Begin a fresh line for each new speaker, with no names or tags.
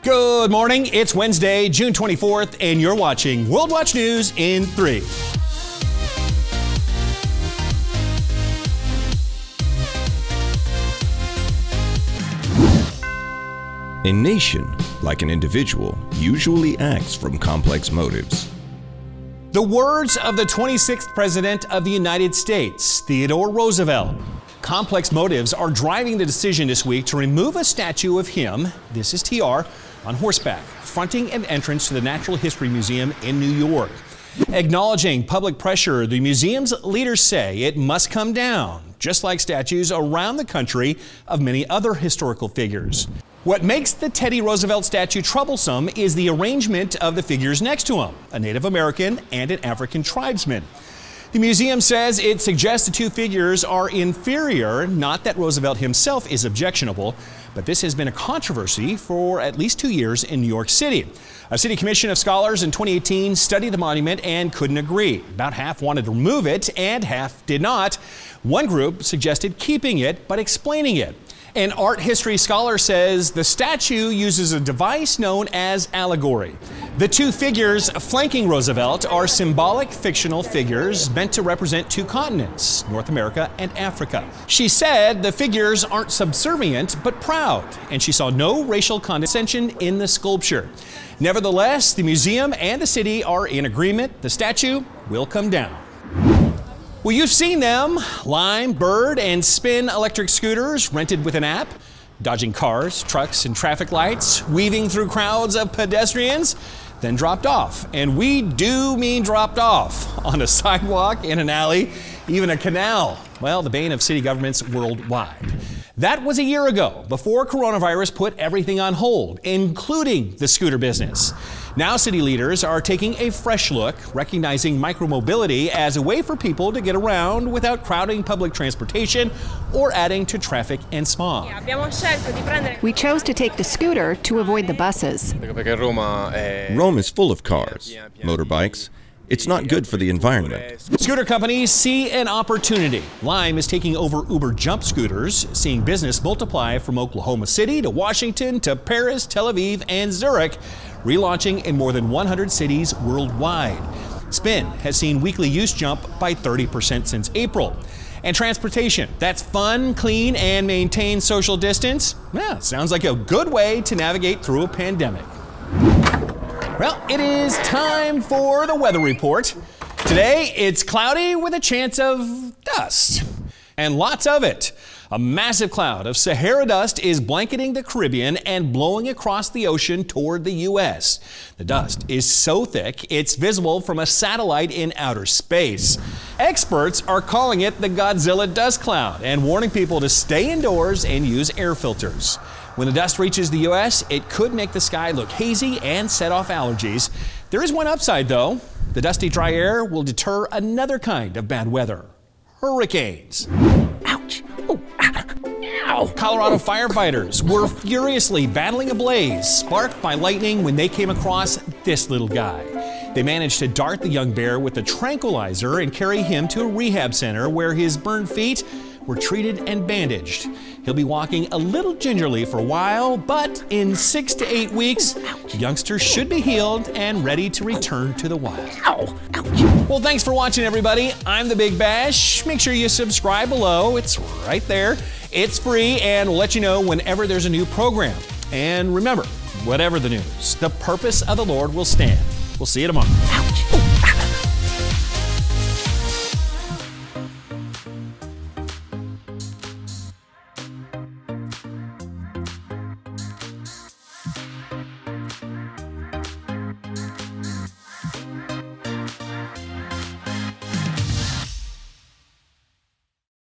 Good morning. It's Wednesday, June 24th, and you're watching World Watch News in 3.
A nation, like an individual, usually acts from complex motives.
The words of the 26th President of the United States, Theodore Roosevelt. Complex motives are driving the decision this week to remove a statue of him, this is TR, on horseback, fronting an entrance to the Natural History Museum in New York. Acknowledging public pressure, the museum's leaders say it must come down, just like statues around the country of many other historical figures. What makes the Teddy Roosevelt statue troublesome is the arrangement of the figures next to him, a Native American and an African tribesman. The museum says it suggests the two figures are inferior, not that Roosevelt himself is objectionable, but this has been a controversy for at least 2 years in New York City. A city commission of scholars in 2018 studied the monument and couldn't agree. About half wanted to remove it and half did not. One group suggested keeping it but explaining it. An art history scholar says the statue uses a device known as allegory. The two figures flanking Roosevelt are symbolic fictional figures meant to represent two continents, North America and Africa. She said the figures aren't subservient but proud, and she saw no racial condescension in the sculpture. Nevertheless, the museum and the city are in agreement. The statue will come down. Well, you've seen them, Lime, Bird, and Spin electric scooters rented with an app, dodging cars, trucks, and traffic lights, weaving through crowds of pedestrians, then dropped off. And we do mean dropped off on a sidewalk, in an alley, even a canal. Well, the bane of city governments worldwide. That was a year ago, before coronavirus put everything on hold, including the scooter business. Now city leaders are taking a fresh look, recognizing micromobility as a way for people to get around without crowding public transportation or adding to traffic and smog.
We chose to take the scooter to avoid the buses.
Rome is full of cars, motorbikes. It's not good for the environment.
Scooter companies see an opportunity. Lime is taking over Uber Jump scooters, seeing business multiply from Oklahoma City to Washington to Paris, Tel Aviv, and Zurich, relaunching in more than 100 cities worldwide. Spin has seen weekly use jump by 30% since April. And transportation, that's fun, clean, and maintain social distance. Yeah, sounds like a good way to navigate through a pandemic. Well, it is time for the weather report. Today, it's cloudy with a chance of dust, and lots of it. A massive cloud of Sahara dust is blanketing the Caribbean and blowing across the ocean toward the U.S. The dust is so thick, it's visible from a satellite in outer space. Experts are calling it the Godzilla dust cloud and warning people to stay indoors and use air filters. When the dust reaches the U.S., it could make the sky look hazy and set off allergies. There is one upside, though. The dusty, dry air will deter another kind of bad weather: hurricanes.
Ouch! Oh, ow!
Colorado firefighters were furiously battling a blaze sparked by lightning when they came across this little guy. They managed to dart the young bear with a tranquilizer and carry him to a rehab center where his burned feet were treated and bandaged. He'll be walking a little gingerly for a while, but in 6 to 8 weeks, the youngster should be healed and ready to return to the wild.
Ow! Ouch!
Well, thanks for watching, everybody. I'm the Big Bash. Make sure you subscribe below. It's right there. It's free, and we'll let you know whenever there's a new program. And remember, whatever the news, the purpose of the Lord will stand. We'll see you tomorrow.